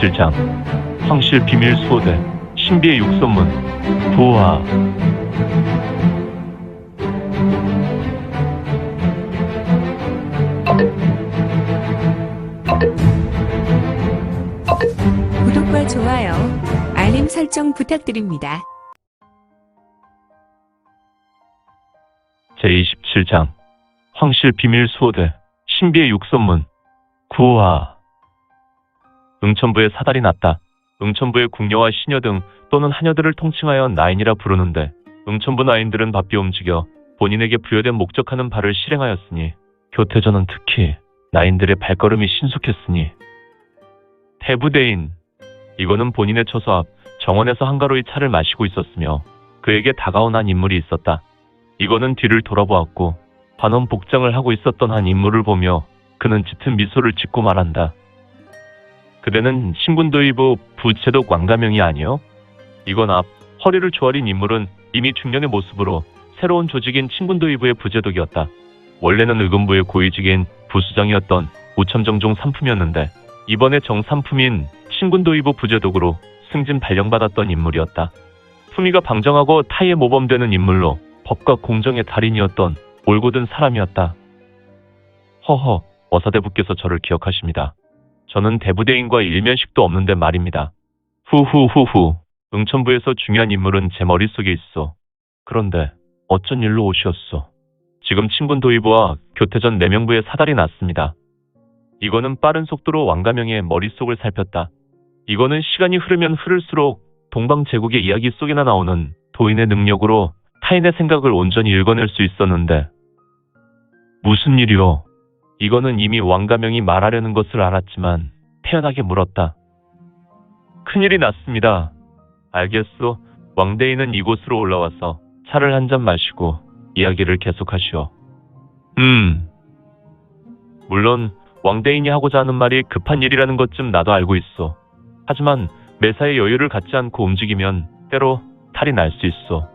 27장 황실 비밀 수호대 신비의 육선문 부하. 구독과 좋아요, 알림 설정 부탁드립니다. 제27장 황실 비밀 수호대 신비의 육선문 구하. 응천부에 사달이 났다. 응천부의 궁녀와 시녀 등 또는 하녀들을 통칭하여 나인이라 부르는데, 응천부 나인들은 바삐 움직여 본인에게 부여된 목적하는 바를 실행하였으니, 교태전은 특히 나인들의 발걸음이 신속했으니 대부대인, 이거는 본인의 처소 앞 정원에서 한가로이 차를 마시고 있었으며 그에게 다가온 한 인물이 있었다. 이거는 뒤를 돌아보았고 반원 복장을 하고 있었던 한 인물을 보며 그는 짙은 미소를 짓고 말한다. 그대는 신군도의부 부채독 왕가명이 아니요? 이건 앞 허리를 조아린 인물은 이미 중년의 모습으로 새로운 조직인 친군도의부의 부제독이었다. 원래는 의금부의 고위직인 부수장이었던 우참정종 3품이었는데 이번에 정3품인 친군도의부 부제독으로 승진 발령받았던 인물이었다. 품위가 방정하고 타의에 모범되는 인물로 법과 공정의 달인이었던 올곧은 사람이었다. 허허, 어사대부께서 저를 기억하십니다. 저는 대부대인과 일면식도 없는데 말입니다. 후후후후, 응천부에서 중요한 인물은 제 머릿속에 있어. 그런데 어쩐 일로 오셨소? 지금 친군도의부와 교태전 내명부에 사달이 났습니다. 이거는 빠른 속도로 왕가명의 머릿속을 살폈다. 이거는 시간이 흐르면 흐를수록 동방제국의 이야기 속에나 나오는 도인의 능력으로 타인의 생각을 온전히 읽어낼 수 있었는데, 무슨 일이오? 이거는 이미 왕가명이 말하려는 것을 알았지만 태연하게 물었다. 큰일이 났습니다. 알겠소. 왕대인은 이곳으로 올라와서 차를 한 잔 마시고 이야기를 계속하시오. 물론 왕대인이 하고자 하는 말이 급한 일이라는 것쯤 나도 알고 있어. 하지만 매사에 여유를 갖지 않고 움직이면 때로 탈이 날 수 있어.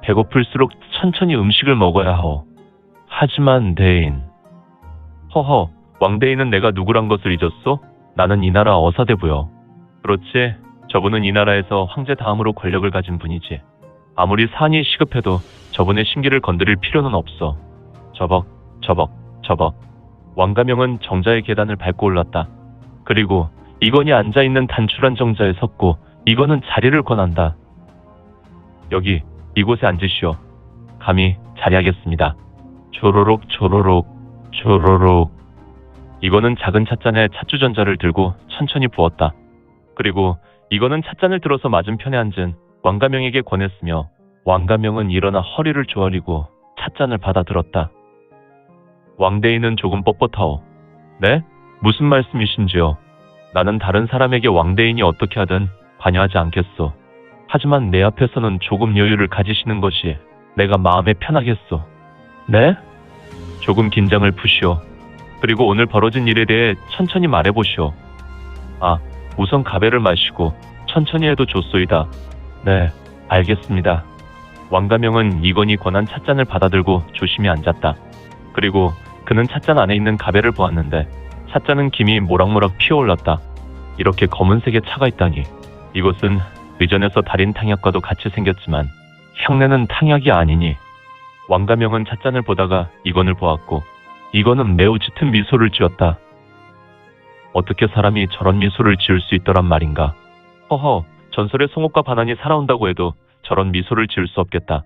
배고플수록 천천히 음식을 먹어야 하오. 하지만 대인. 허허, 왕대인은 내가 누구란 것을 잊었소? 나는 이 나라 어사대부요. 그렇지, 저분은 이 나라에서 황제 다음으로 권력을 가진 분이지. 아무리 사안이 시급해도 저분의 심기를 건드릴 필요는 없어. 저벅. 왕가명은 정자의 계단을 밟고 올랐다. 그리고 이건이 앉아있는 단출한 정자에 섰고 이건은 자리를 권한다. 여기, 이곳에 앉으시오. 감히 자리하겠습니다. 조로록. 이거는 작은 찻잔에 찻주전자를 들고 천천히 부었다. 그리고 이거는 찻잔을 들어서 맞은편에 앉은 왕가명에게 권했으며 왕가명은 일어나 허리를 조아리고 찻잔을 받아들었다. 왕대인은 조금 뻣뻣하오. 네? 무슨 말씀이신지요? 나는 다른 사람에게 왕대인이 어떻게 하든 관여하지 않겠소. 하지만 내 앞에서는 조금 여유를 가지시는 것이 내가 마음에 편하겠소. 네? 조금 긴장을 푸시오. 그리고 오늘 벌어진 일에 대해 천천히 말해보시오. 우선 가배를 마시고 천천히 해도 좋소이다. 네, 알겠습니다. 왕가명은 이건이 권한 찻잔을 받아들고 조심히 앉았다. 그리고 그는 찻잔 안에 있는 가배를 보았는데 찻잔은 김이 모락모락 피어올랐다. 이렇게 검은색의 차가 있다니. 이것은 의전에서 달인 탕약과도 같이 생겼지만 향내는 탕약이 아니니. 왕가명은 찻잔을 보다가 이건을 보았고 이건은 매우 짙은 미소를 지었다. 어떻게 사람이 저런 미소를 지을 수 있더란 말인가. 허허, 전설의 송옥과 반환이 살아온다고 해도 저런 미소를 지을 수 없겠다.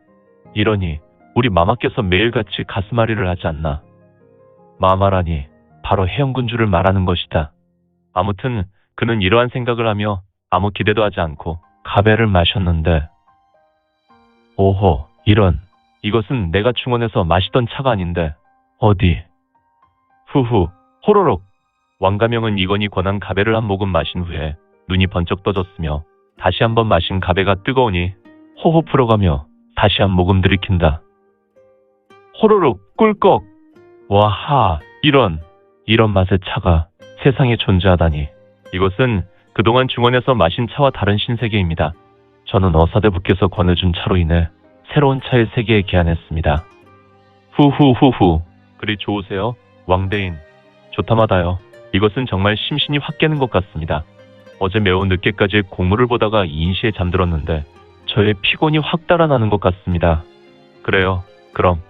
이러니 우리 마마께서 매일같이 가슴앓이를 하지 않나. 마마라니 바로 해영군주를 말하는 것이다. 아무튼 그는 이러한 생각을 하며 아무 기대도 하지 않고 가배를 마셨는데, 오호, 이런. 이것은 내가 중원에서 마시던 차가 아닌데 어디. 후후, 호로록. 왕가명은 이건이 권한 가배를 한 모금 마신 후에 눈이 번쩍 떠졌으며 다시 한번 마신 가배가 뜨거우니 호호 풀어가며 다시 한 모금 들이킨다. 호로록, 꿀꺽. 와하, 이런 맛의 차가 세상에 존재하다니. 이것은 그동안 중원에서 마신 차와 다른 신세계입니다. 저는 어사대부께서 권해준 차로 인해 새로운 차의 세계에 기한했습니다. 후후후후. 그리 좋으세요? 왕대인. 좋다마다요. 이것은 정말 심신이 확 깨는 것 같습니다. 어제 매우 늦게까지 공무를 보다가 인시에 잠들었는데 저의 피곤이 확 달아나는 것 같습니다. 그래요. 그럼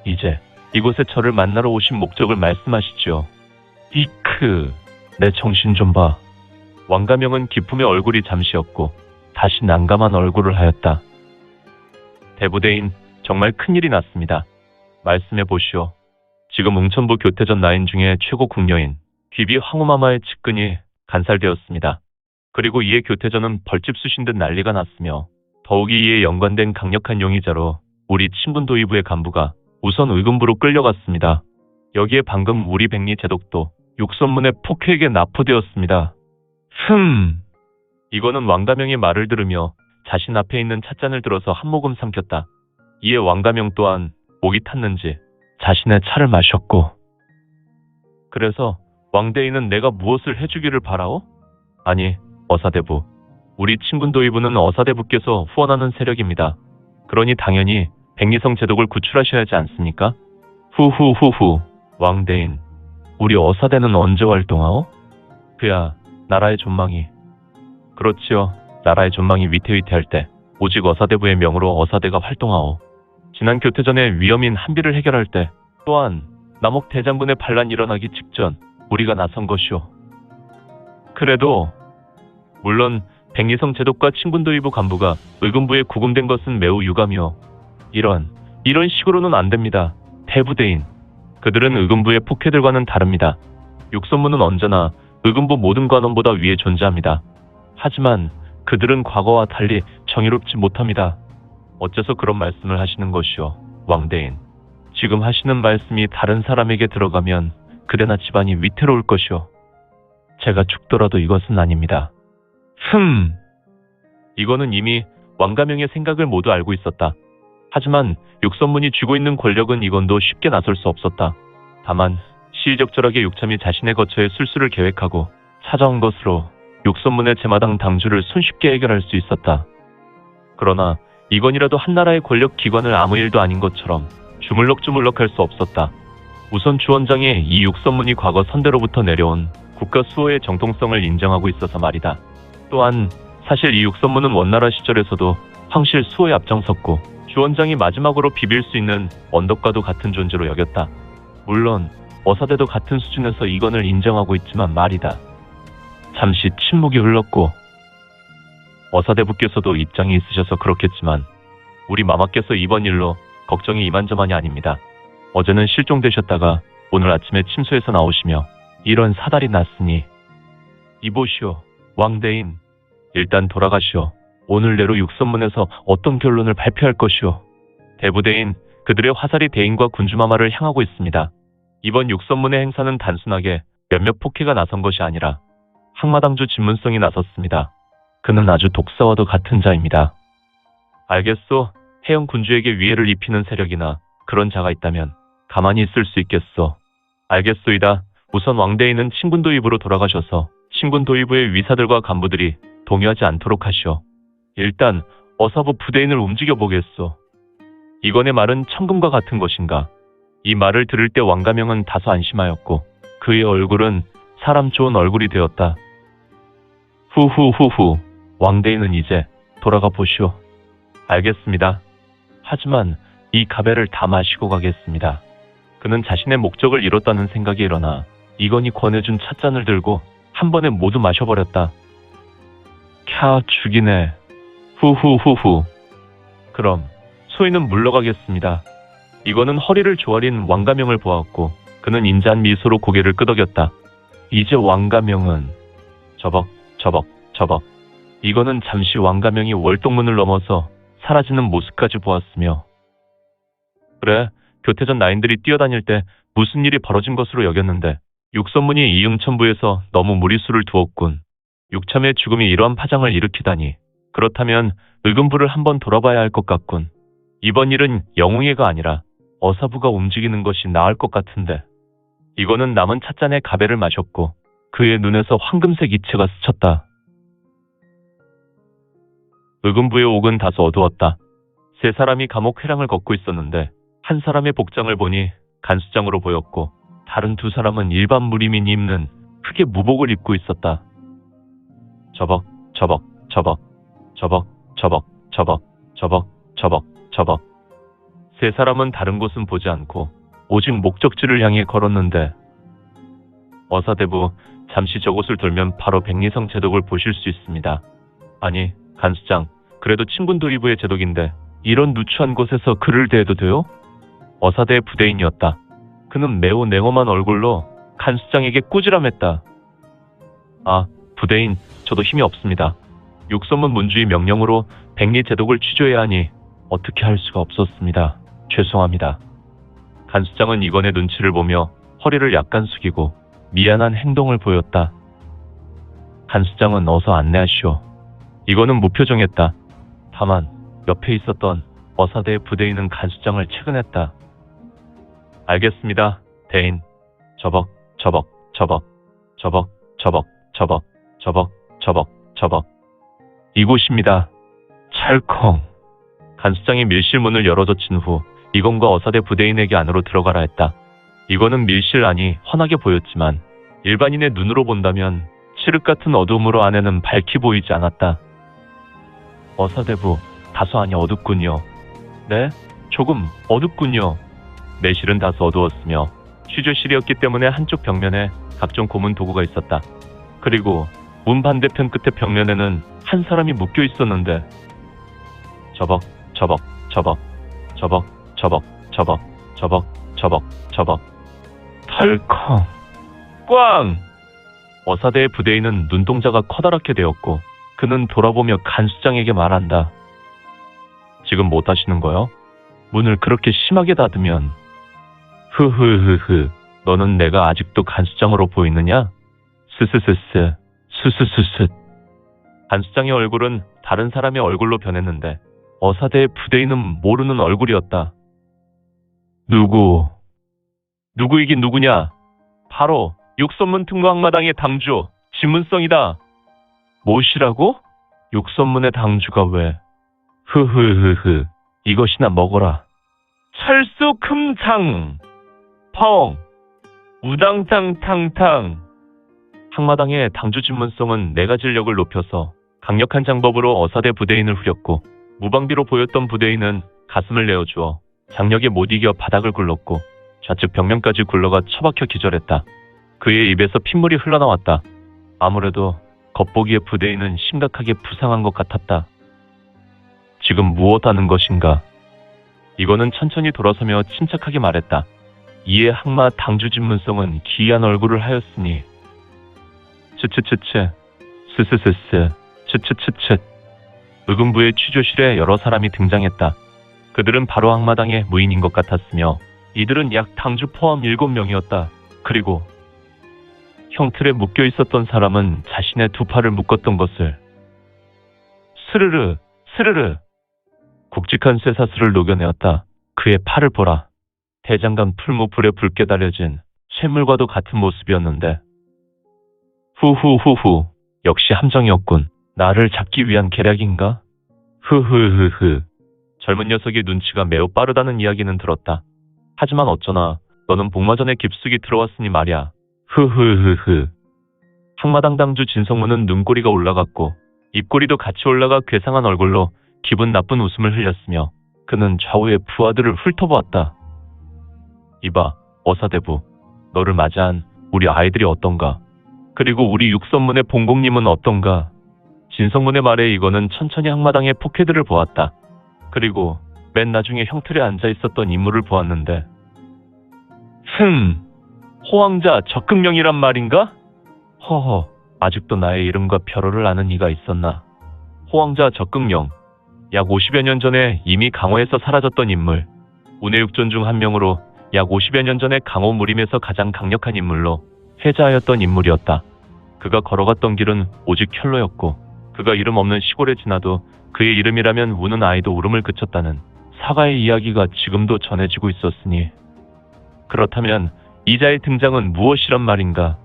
이제 이곳에 저를 만나러 오신 목적을 말씀하시죠. 이크, 내 정신 좀 봐. 왕가명은 기품의 얼굴이 잠시였고 다시 난감한 얼굴을 하였다. 대부대인, 정말 큰일이 났습니다. 말씀해 보시오. 지금 웅천부 교태전 라인 중에 최고 궁녀인 귀비 황후마마의 측근이 간살되었습니다. 그리고 이에 교태전은 벌집 쑤신 듯 난리가 났으며 더욱이 이에 연관된 강력한 용의자로 우리 친군도의부의 간부가 우선 의금부로 끌려갔습니다. 여기에 방금 우리 백리 제독도 육선문의 폭행에게 납포되었습니다. 이거는 왕가명의 말을 들으며 자신 앞에 있는 찻잔을 들어서 한 모금 삼켰다. 이에 왕가명 또한 목이 탔는지 자신의 차를 마셨고, 그래서 왕대인은 내가 무엇을 해주기를 바라오? 아니, 어사대부. 우리 친군도의부는 어사대부께서 후원하는 세력입니다. 그러니 당연히 백리성 제독을 구출하셔야 하지 않습니까? 후후후후. 왕대인, 우리 어사대는 언제 활동하오? 그야 나라의 존망이. 그렇지요. 나라의 존망이 위태위태할 때 오직 어사대부의 명으로 어사대가 활동하오. 지난 교태전의 위험인 한비를 해결할 때 또한 남옥 대장군의 반란이 일어나기 직전 우리가 나선 것이오. 그래도 물론 백리성 제독과 친군도의부 간부가 의금부에 구금된 것은 매우 유감이오. 이런 식으로는 안 됩니다. 대부대인, 그들은 의금부의 폭해들과는 다릅니다. 육선무는 언제나 의금부 모든 관원보다 위에 존재합니다. 하지만 그들은 과거와 달리 정의롭지 못합니다. 어째서 그런 말씀을 하시는 것이오, 왕대인. 지금 하시는 말씀이 다른 사람에게 들어가면 그대나 집안이 위태로울 것이오. 제가 죽더라도 이것은 아닙니다. 이거는 이미 왕가명의 생각을 모두 알고 있었다. 하지만 육선문이 쥐고 있는 권력은 이건도 쉽게 나설 수 없었다. 다만 시의적절하게 육참이 자신의 거처에 술수를 계획하고 찾아온 것으로 육선문의 제마당 당주를 손쉽게 해결할 수 있었다. 그러나 이건이라도 한나라의 권력 기관을 아무 일도 아닌 것처럼 주물럭주물럭할 수 없었다. 우선 주원장이 이 육선문이 과거 선대로부터 내려온 국가 수호의 정통성을 인정하고 있어서 말이다. 또한 사실 이 육선문은 원나라 시절에서도 황실 수호에 앞장섰고 주원장이 마지막으로 비빌 수 있는 언덕과도 같은 존재로 여겼다. 물론 어사대도 같은 수준에서 이건을 인정하고 있지만 말이다. 잠시 침묵이 흘렀고, 어사대부께서도 입장이 있으셔서 그렇겠지만 우리 마마께서 이번 일로 걱정이 이만저만이 아닙니다. 어제는 실종되셨다가 오늘 아침에 침소에서 나오시며 이런 사달이 났으니 이보시오, 왕대인. 일단 돌아가시오. 오늘 내로 육선문에서 어떤 결론을 발표할 것이오. 대부대인, 그들의 화살이 대인과 군주마마를 향하고 있습니다. 이번 육선문의 행사는 단순하게 몇몇 폭해가 나선 것이 아니라 항마당주 진문성이 나섰습니다. 그는 아주 독사와도 같은 자입니다. 알겠소. 해영 군주에게 위해를 입히는 세력이나 그런 자가 있다면 가만히 있을 수 있겠소. 알겠소이다. 우선 왕대인은 친군도의부로 돌아가셔서 친군도의부의 위사들과 간부들이 동요하지 않도록 하시오. 일단 어사부 부대인을 움직여보겠소. 이건의 말은 천금과 같은 것인가? 이 말을 들을 때 왕가명은 다소 안심하였고 그의 얼굴은 사람 좋은 얼굴이 되었다. 후후후후. 왕대인은 이제 돌아가 보시오. 알겠습니다. 하지만 이 가베를 다 마시고 가겠습니다. 그는 자신의 목적을 이뤘다는 생각이 일어나 이건이 권해준 찻잔을 들고 한 번에 모두 마셔버렸다. 캬, 죽이네. 후후후후. 그럼 소인은 물러가겠습니다. 이거는 허리를 조아린 왕가명을 보았고 그는 인자한 미소로 고개를 끄덕였다. 이제 왕가명은 저벅. 이거는 잠시 왕가명이 월동문을 넘어서 사라지는 모습까지 보았으며, 그래, 교태전 라인들이 뛰어다닐 때 무슨 일이 벌어진 것으로 여겼는데 육선문이 이응천부에서 너무 무리수를 두었군. 육참의 죽음이 이러한 파장을 일으키다니. 그렇다면 의금부를 한번 돌아봐야 할 것 같군. 이번 일은 영웅회가 아니라 어사부가 움직이는 것이 나을 것 같은데. 이거는 남은 찻잔에 가베를 마셨고 그의 눈에서 황금색 이체가 스쳤다. 의금부의 옥은 다소 어두웠다. 세 사람이 감옥 회랑을 걷고 있었는데 한 사람의 복장을 보니 간수장으로 보였고 다른 두 사람은 일반 무림인이 입는 흑의 무복을 입고 있었다. 저벅, 저벅, 저벅, 저벅, 저벅, 저벅, 저벅, 저벅, 저벅. 세 사람은 다른 곳은 보지 않고 오직 목적지를 향해 걸었는데 어사대부, 잠시 저곳을 돌면 바로 백리성 제독을 보실 수 있습니다. 아니, 간수장, 그래도 친군도리부의 제독인데 이런 누추한 곳에서 그를 대해도 돼요? 어사대의 부대인이었다. 그는 매우 냉엄한 얼굴로 간수장에게 꾸지람했다. 아, 부대인, 저도 힘이 없습니다. 육선문 문주의 명령으로 백리 제독을 취조해야 하니 어떻게 할 수가 없었습니다. 죄송합니다. 간수장은 이건의 눈치를 보며 허리를 약간 숙이고 미안한 행동을 보였다. 간수장은 어서 안내하시오. 이거는 무표정했다. 다만 옆에 있었던 어사대의 부대인은 간수장을 체근했다. 알겠습니다, 대인. 저벅, 저벅, 저벅, 저벅, 저벅, 저벅, 저벅, 저벅, 저벅. 이곳입니다. 찰컹. 간수장이 밀실 문을 열어젖힌 후 이건과 어사대 부대인에게 안으로 들어가라 했다. 이거는 밀실 안이 환하게 보였지만 일반인의 눈으로 본다면 칠흑 같은 어두움으로 안에는 밝게 보이지 않았다. 어사대부, 다소 안이 어둡군요. 네? 조금 어둡군요. 내실은 다소 어두웠으며 취조실이었기 때문에 한쪽 벽면에 각종 고문 도구가 있었다. 그리고 문 반대편 끝에 벽면에는 한 사람이 묶여 있었는데 저벅, 저벅, 저벅, 저벅, 저벅, 저벅, 저벅, 저벅, 저벅. 털컹. 꽝! 어사대의 부대인은 눈동자가 커다랗게 되었고 그는 돌아보며 간수장에게 말한다. 지금 못 하시는 거요? 문을 그렇게 심하게 닫으면. 흐흐흐흐. 너는 내가 아직도 간수장으로 보이느냐? 스스스스. 스스스스. 간수장의 얼굴은 다른 사람의 얼굴로 변했는데 어사대의 부대인은 모르는 얼굴이었다. 누구이긴 누구냐? 바로 육선문 특무 항마당의 당주 진문성이다. 무엇이라고? 육선문의 당주가 왜? 흐흐흐흐. 이것이나 먹어라. 찰쑥흠창. 펑. 우당탕탕탕. 항마당의 당주 진문성은 내가 진력을 높여서 강력한 장법으로 어사대 부대인을 후렸고 무방비로 보였던 부대인은 가슴을 내어주어 장력에 못 이겨 바닥을 굴렀고 좌측 벽면까지 굴러가 처박혀 기절했다. 그의 입에서 핏물이 흘러나왔다. 아무래도 겉보기에 부대인은 심각하게 부상한 것 같았다. 지금 무엇하는 것인가? 이거는 천천히 돌아서며 침착하게 말했다. 이에 항마 당주 진문성은 기이한 얼굴을 하였으니 츠츠츠츠 스스스스 츠츠츠츠. 의금부의 취조실에 여러 사람이 등장했다. 그들은 바로 항마당의 무인인 것 같았으며 이들은 약 당주 포함 7명이었다. 그리고 형틀에 묶여 있었던 사람은 자신의 두 팔을 묶었던 것을. 스르르 스르르. 굵직한 쇠사슬을 녹여내었다. 그의 팔을 보라. 대장간 풀무 불에 붉게 달여진 쇠물과도 같은 모습이었는데. 후후후후. 역시 함정이었군. 나를 잡기 위한 계략인가? 흐흐흐흐. 젊은 녀석의 눈치가 매우 빠르다는 이야기는 들었다. 하지만 어쩌나 너는 복마전에 깊숙이 들어왔으니 말이야. 흐흐흐흐. 항마당 당주 진성문은 눈꼬리가 올라갔고 입꼬리도 같이 올라가 괴상한 얼굴로 기분 나쁜 웃음을 흘렸으며 그는 좌우의 부하들을 훑어보았다. 이봐, 어사대부. 너를 맞이한 우리 아이들이 어떤가? 그리고 우리 육선문의 봉공님은 어떤가? 진성문의 말에 이거는 천천히 항마당의 포켓들을 보았다. 그리고 맨 나중에 형틀에 앉아 있었던 인물을 보았는데 호황자 적극명이란 말인가? 허허, 아직도 나의 이름과 별호를 아는 이가 있었나? 호황자 적극명, 약 50여 년 전에 이미 강호에서 사라졌던 인물. 운해육존 중 한 명으로 약 50여 년 전에 강호 무림에서 가장 강력한 인물로 해자하였던 인물이었다. 그가 걸어갔던 길은 오직 혈로였고 그가 이름 없는 시골에 지나도 그의 이름이라면 우는 아이도 울음을 그쳤다는 사가의 이야기가 지금도 전해지고 있었으니 그렇다면 이자의 등장은 무엇이란 말인가?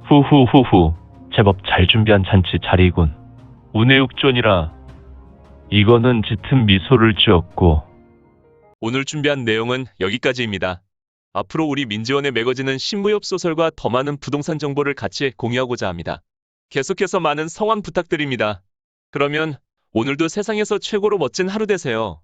후후후후. 제법 잘 준비한 잔치 자리이군. 운해육존이라. 이거는 짙은 미소를 지었고. 오늘 준비한 내용은 여기까지입니다. 앞으로 우리 민지원의 매거진은 신무협 소설과 더 많은 부동산 정보를 같이 공유하고자 합니다. 계속해서 많은 성원 부탁드립니다. 그러면 오늘도 세상에서 최고로 멋진 하루 되세요.